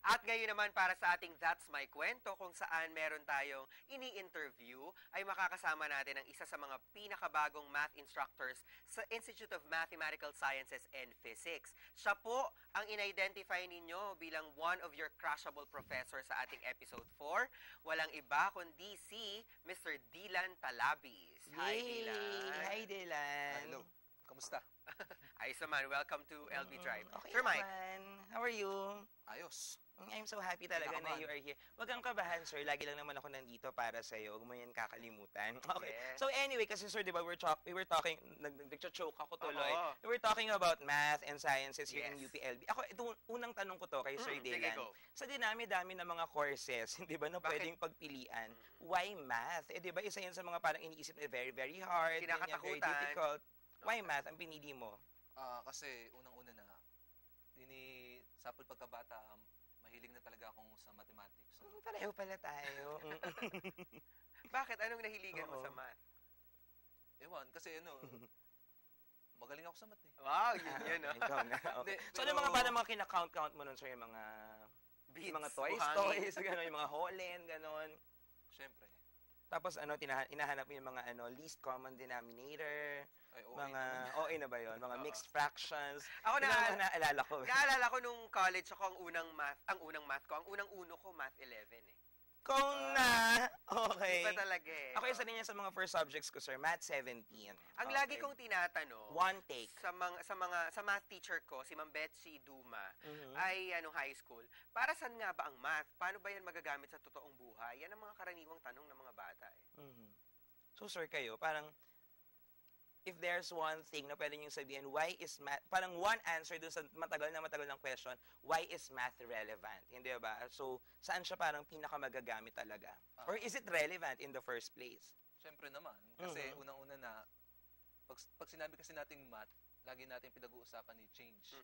At ngayon naman para sa ating That's My Kwento, kung saan meron tayong ini-interview, ay makakasama natin ang isa sa mga pinakabagong math instructors sa Institute of Mathematical Sciences and Physics. Siya po ang in-identify ninyo bilang one of your crushable professors sa ating episode 4. Walang iba kundi si Mr. Dylan Talabis. Hi, Dylan. Hi, Dylan. Hello. Kamusta? Ayos naman. Welcome to LB Drive. Okay Sir Mike. naman. How are you? Ayos. I'm so happy talaga na you are here. Huwag kang kabahan, sir. Lagi lang naman ako nandito para sa'yo. Huwag mo yan kakalimutan. Okay. Yes. So anyway, kasi sir, di ba, we were talking, nag-choke ako tuloy. Oo. We were talking about math and sciences here in Yes. UPLB. Ako, ito, unang tanong ko to kay Sir sige, Dylan. go. Sa dinami-dami ng mga courses, di ba, na Bakit? pwedeng pagpilian, why math? Eh, di ba, isa yun sa mga parang iniisip na very, very hard, ganyan, very Kinakatakutan. difficult. Why math ang pinili mo? Kasi unang-una na, sapol pagkabata, mahilig na talaga akong sa mathematics. Pareho pala tayo. Bakit? Anong nahiligan mo Oo. sa math? Ewan, kasi magaling ako sa math eh. Wow, yun, no? Ikaw na. Okay. Hindi, So, ano pero- mga parang mga kinakount-count mo nun, sir? Yung mga, Beats, yung mga toys, buhangin. gano'n, yung mga holen, gano'n. Siyempre. Tapos, hinahanap mo yung mga, least common denominator, Ay, oo. mga, OA na ba yun? Mga mixed fractions. Ako Yun ang mga naalala ko. Naalala ko nung college ako ang unang uno ko, math 11 eh. Kung na, okay. Iba talaga eh. Ako isa din yan sa mga first subjects ko, sir. Math 17. Ang lagi kong tinatanong One take. sa math teacher ko, si Ma'am Betsy Duma, Mhm. ay high school. Para saan nga ba ang math? Paano ba yan magagamit sa totoong buhay? Yan ang mga karaniwang tanong ng mga bata eh. Mhm. So, sir, kayo, parang, if there's one thing na pwede niyong sabihin, why is math, parang one answer dun sa matagal ng question, why is math relevant? Hindi ba? So, saan siya parang pinakamagagamit talaga? Or is it relevant in the first place? Siyempre naman. Kasi unang-una na, pag sinabi kasi nating math, lagi natin pinag-uusapan ni change.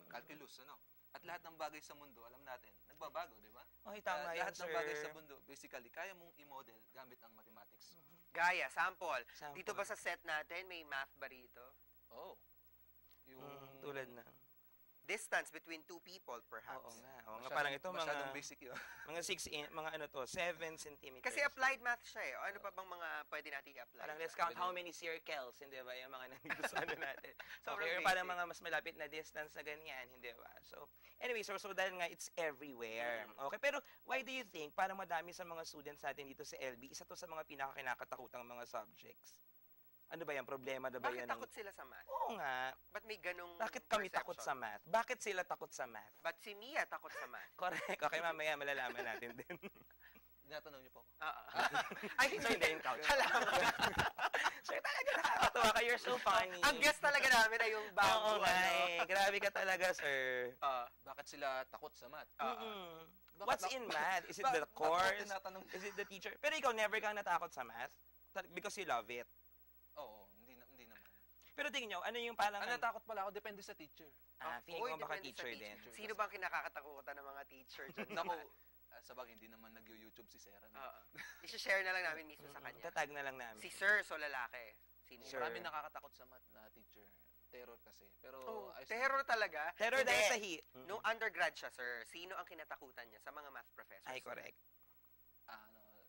Calculus, At lahat ng bagay sa mundo, alam natin, nagbabago, di ba? Okay, tama yan, Lahat ng sir. bagay sa mundo, basically, kaya mong i-model gamit ang mathematics. Gaya, sample. Sample. Dito ba sa set natin, may math ba rito? Oh. Yung Tulad na. Distance between two people, perhaps. Oo nga. Parang ito masyadong mga, basic yun. mga 7 centimeters. Kasi applied math siya eh. O ano pa bang mga pwede natin i-apply? Parang let's count how many circles, hindi ba? Yung mga nandito sa ano natin. Sobrang Okay, or basic. parang mga mas malapit na distance na ganyan, hindi ba? So, anyway, so dahil nga it's everywhere. Okay, pero why do you think parang madami sa mga students natin dito sa LB, isa to sa mga pinakakinakatakutang mga subjects? Ano ba yan? Problema na ba Bakit yan? takot sila sa math? Oo nga. Ba't may ganong Bakit kami takot sa math? Bakit sila takot sa math? Ba't si Mia takot sa math? Correct. Okay, mamaya malalaman natin din. Tinatanong niyo po ako. Oo. Ay, So, hindi yung couch. Salamat. Sir, talaga nakakatawa ka. You're so funny. Ang guest talaga namin ay yung Oo bamboo, nga eh. Grabe ka talaga, sir. Bakit sila takot sa math? Mm-mm. Bakit What's na- in math? Is it Bakit the ako course? tinatanong? Is it the teacher? Pero ikaw, never kang natakot sa math? Because you love it. Oo, hindi naman. Pero tingin nyo, ano yung parang... Ang natakot pala ako, depende sa teacher. Feeling Uy, ko baka depende sa teacher din. Sino bang kinakatakutan ng mga teacher dyan? Naku, sa bagay, hindi naman nag-YouTube si Sarah. Oo. I-share na lang namin mismo sa kanya. Tatag na lang namin. Si Sir, so lalaki. Sino? Sir. Marami nakakatakot sa math na teacher. Terror kasi. Pero, Oh, ayos terror talaga. Terror Hindi. dahil sa heat. Nung undergrad siya, sir, sino ang kinatakutan niya sa mga math professors? Ay, correct.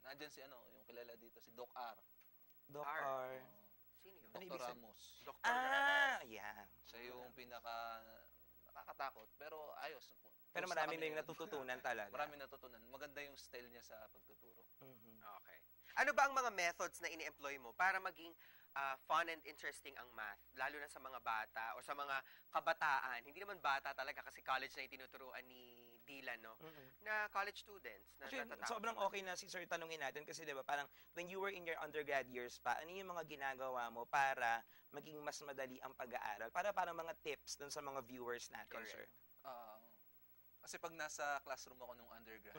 Nandyan si yung kilala dito, si Doc R. Doc R. R. Sino yun? Ano Dr. ibig sabihin? Ramos. Dr. Yeah. Siya yung nakakatakot. Pero ayos. Pero Close marami kami na yung ngayon. natututunan talaga. Marami natutunan. Maganda yung style niya sa pagtuturo. Mhm. Okay. Ano ba ang mga methods na ini-employ mo para maging fun and interesting ang math? Lalo na sa mga bata o sa mga kabataan. Hindi naman bata talaga kasi college na itinuturuan ni Dylan, no? Na college students. Na Actually, natatakot sobrang sa math. okay na si Sir tanungin natin kasi 'di ba parang when you were in your undergrad years pa, ano yung mga ginagawa mo para maging mas madali ang pag-aaral? Para mga tips dun sa mga viewers natin, Correct. sir. Kasi pag nasa classroom ako nung undergrad,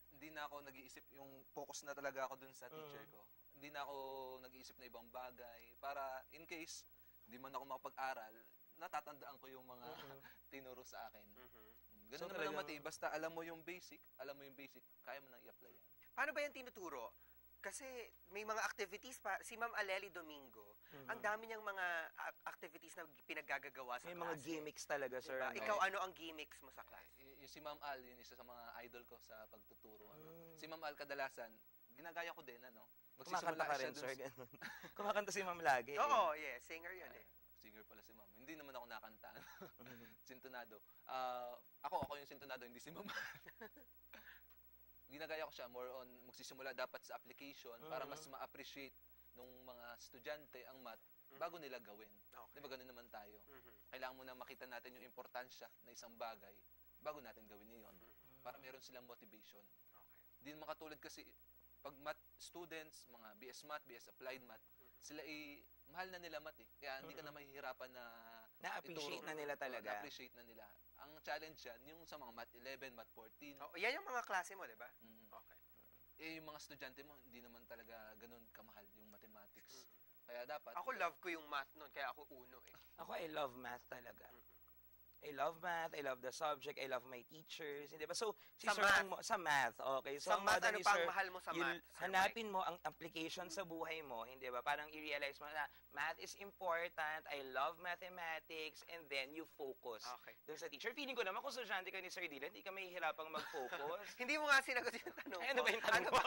hindi na ako nag-iisip, yung focus na talaga ako dun sa teacher ko. Hindi na ako nag-iisip na ibang bagay. Para in case, hindi man ako makapag-aral, natatandaan ko yung mga tinuro sa akin. Ganun So, naman ang talagang- mati. Basta alam mo yung basic, kaya mo nang i-apply yan. Paano ba yan tinuturo? Kasi may mga activities pa. Si Ma'am Aleli Domingo, ang dami niyang mga activities na pinaggagawa sa May klase. mga gimmicks talaga, sir. Diba? ano? Ikaw, ano ang gimmicks mo sa klase? Yung si Ma'am Al, yun isa sa mga idol ko sa pagtuturo. Si Ma'am Al, kadalasan, ginagaya ko din, ano? Kumakanta ka rin, sir. Ganun. Kumakanta si ma'am lagi. Oo, singer yun Singer pala si Ma'am. Hindi naman ako nakanta. Sintonado. Ako yung sintonado, hindi si Ma'am. Ginagaya ko siya more on magsisimula dapat sa application para mas ma-appreciate nung mga estudyante ang math bago nila gawin. Okay. Di ba ganun naman tayo? Kailangan muna makita natin yung importansya na isang bagay bago natin gawin niyon para meron silang motivation. Di naman katulad kasi pag math students, mga BS Math, BS Applied Math, sila mahal na nila math eh. Kaya hindi ka na mahihirapan na Na-appreciate na nila talaga. Na-appreciate na nila. Ang challenge yan, yung sa mga Math 11, Math 14. Yan yung mga klase mo, di ba? Okay. Yung mga estudyante mo, hindi naman talaga ganun kamahal yung mathematics. Kaya dapat... Ako love ko yung math nun, kaya ako uno eh. Ako, I love math talaga. I love math, I love the subject, I love my teachers, hindi ba? So, si Sa Sir, math? sa math, okay. So, Sa ang math, model ano ni pa Sir, ang mahal mo sa math, Sir hanapin mo ang application sa buhay mo, hindi ba? Parang i-realize mo na math is important, I love mathematics, and then you focus Okay. dun sa teacher. Feeling ko naman, kung estudyante ka ni Sir Dylan, hindi ka mahihirapang mag-focus. Hindi mo nga sinagot yung tanong Ay, ano ko. ba yung tanong mo?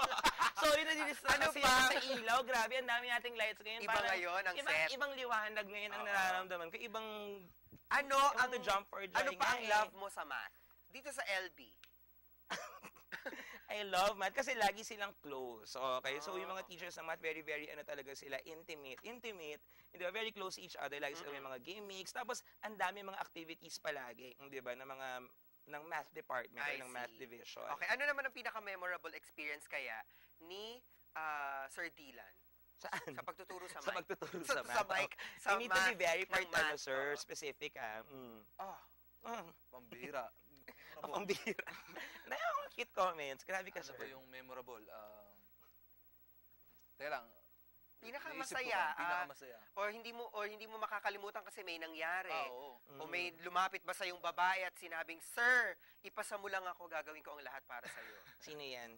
Sorry, nadidistract Ano kasi pa? ako sa ilaw. Grabe, ang dami nating lights ngayon. Iba ngayon ang set. Ibang liwanag ngayon ang nararamdaman ko. Ibang Ano ang to jump for joy ano pa nga ang eh. love mo sa math? Dito sa LB. I love math kasi lagi silang close. Okay? So, yung mga teachers ng math, very, very, talaga sila, intimate. Hindi ba? Very close to each other. Lagi sila may mga gimmicks. Tapos, ang dami mga activities palagi. Hindi ba? Ng math department I or ng math see. division. Okay, ano naman ang pinaka-memorable experience kaya ni Sir Dylan? Saan? Sa pagtuturo sa Sa mic? pagtuturo Sa sa math. mic. Oh. Sa You need to be math very ng math, sir. oo. Specific, Pambira. Ang bihira. Cute comments. Grabe ka, Ano sir. ba yung memorable? Teka lang. Pinakamasaya. Pinakamasaya. Or hindi mo makakalimutan kasi may nangyari. Oo. O may lumapit ba sa yung babae at sinabing, "Sir, ipasa mo lang ako, gagawin ko ang lahat para sa iyo." Sino yan?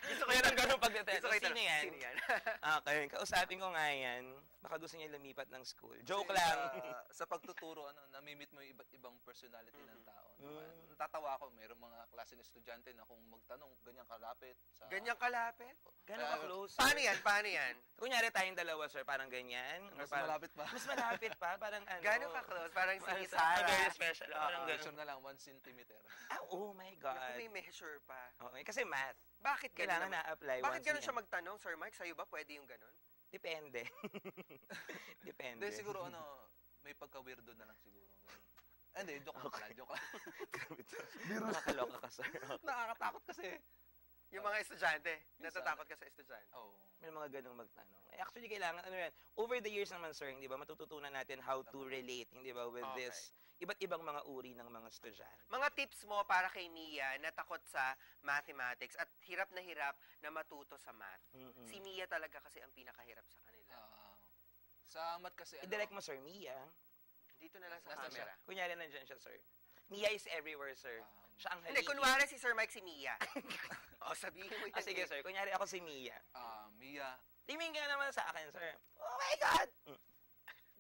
Gusto ko Meron yung ganun pagdating. Gusto ko Sino yan? Sino yan? Okay, kausapin ko nga yan. Baka gusto niya lumipat ng school. Joke lang. Sa pagtuturo, nami-meet mo yung iba't ibang personality ng tao. Natatawa ako, mayroong mga klase ng estudyante na kung magtanong, ganyan kalapit. Ganyang kalapit? Gano'n ka close? Paano yan? Paano yan? Kunyari tayong dalawa, sir, parang ganyan. Mas parang, malapit pa. Mas malapit pa, parang ano. Gano'n ka close? Parang si Parang Sarah. very special. Parang Measure gano'n. na lang, 1 centimeter. Oh my God. Naku, may measure pa. Okay, kasi math. Bakit ganun Kailangan naman? na-apply Bakit once ganun in siya a- magtanong, Sir Mike? Sa'yo ba pwede yung ganun? Depende. Depende. Hindi, siguro may pagka-weirdo na lang siguro. Hindi, joke lang pala, joke lang. Nakakaloka ka, sir. Nakakatakot kasi. Yung mga estudyante. Minsan. Natatakot ka sa estudyante. Oo. May mga ganung magtanong. Actually, kailangan, yan, over the years naman, sir, hindi ba, matututunan natin how to relate, hindi ba, with Okay. this, iba't ibang mga uri ng mga estudyante. Mga tips mo para kay Mia na takot sa mathematics at hirap na matuto sa math. Si Mia talaga kasi ang pinakahirap sa kanila. Sa math kasi, I-direct mo, sir, Mia. Dito na lang sa Nasa camera. Kunyari, nandyan siya, sir. Mia is everywhere, sir. Siya ang Hindi, haligi. kunwari si Sir Mike si Mia. O, sabihin mo yan. Sige, sir. Kunyari, ako si Mia. Mia, Tingin ka naman sa akin, sir. Oh my God!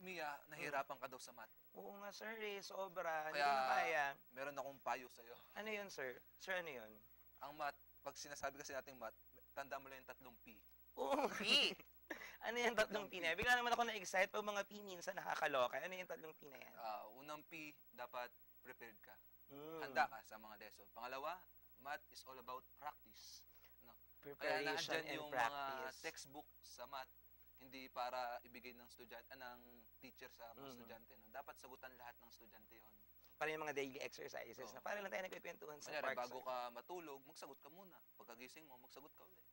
Mia, nahihirapan ka daw sa math. Oo nga, sir, eh. Sobra. Hindi Kaya, ko na kaya. meron akong payo sa'yo. Ano yun, sir? Sir, ano yun? Ang math, pag sinasabi kasi natin math, tanda mo lang yung 3 P. Oo. P. Ano yung 3 P na yan? Bigla naman ako na-excite pag mga P minsan nakakaloka. Ano yung 3 P na yan? Unang P, dapat prepared ka. Mm. Handa ka sa mga lesson. Pangalawa, math is all about practice. No? Kaya Preparation naandyan and yung practice. mga textbook sa math, hindi para ibigay ng ng teacher sa mga estudyante. No? Dapat sagutan lahat ng estudyante yon. Para yung mga daily exercises Oo. na para lang tayo nagkikwentuhan sa Kunyari, park. bago ka matulog, magsagot ka muna. Pagkagising mo, magsagot ka ulit.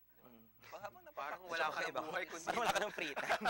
Habang Parang napapractice wala mo. ka ng buhay kundi. Parang wala ka ng free time.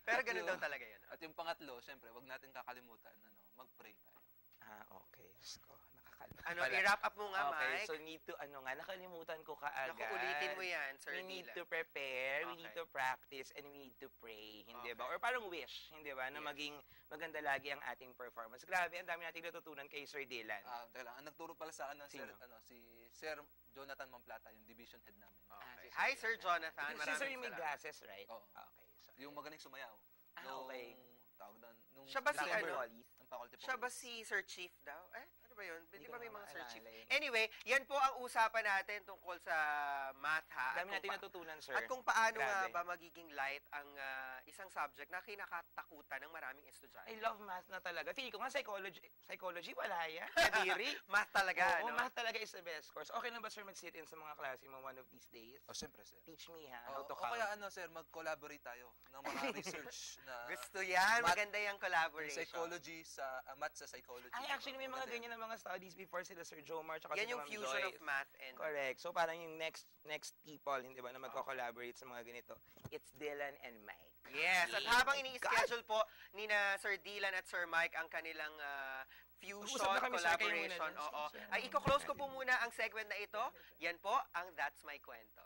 Pero ganun daw talaga yun. At yung pangatlo, syempre, wag natin kakalimutan, mag-pray tayo. Okay. Diyos ko, nakakalma Ano, pala. i-wrap up mo nga, Okay, Mike. so need to, nakalimutan ko kaagad. Naku, ulitin mo yan, Sir We need Dylan. to prepare, we Okay. need to practice, and we need to pray, hindi ba? Okay. Or parang wish, hindi ba? Na Yes. maging maganda lagi ang ating performance. Grabe, ang dami natin natutunan kay Sir Dylan. Teka lang, ang nagturo pala sa akin ng Sino? si Sir Jonathan Mamplata, yung division head namin. Okay. si Hi, Sir Sir Jonathan. Si Sir Maraming yung may salamat. glasses, right? Oo. Okay. So, Yung magaling sumayaw. okay. Tawag doon. Nung Siya ba si Black ano? Hollies? Ng faculty Siya ba police. si Sir Chief daw? Ano ba yun? Di ko ba may na mga Sir Chief? maalala eh. Anyway, yan po ang usapan natin tungkol sa math, ha? Dami natin natutunan, sir. At kung paano nga Grabe. ba magiging light ang isang subject na kinakatakutan ng maraming estudyante. I love math na talaga. Feeling ko nga psychology wala yan. Kadiri. Math talaga, Oo, no? math talaga is the best course. Okay lang ba, sir, mag-sit in sa mga klase mo one of these days? Oh, siyempre, sir. Teach me, ha? O How to o count. kaya sir, mag-collaborate tayo ng mga research na Gusto yan. Math- Maganda yung collaboration. psychology sa math sa psychology. Ay, actually, may mga ganyan na mga studies before sila Sir Jomar tsaka Yan sila yung Ma'am fusion of Joyce. math and... Correct. So, parang yung next people, hindi ba, na magko-collaborate sa mga ganito. It's Dylan and Mike. Yes, at Yeah. habang ini-schedule po ni na Sir Dylan at Sir Mike ang kanilang fusion, Mag-usap na kami, sir. Kayo muna collaboration, dyan. oo, Sir, ay iko-close ko po muna ang segment na ito. Yan po ang That's My Kwento.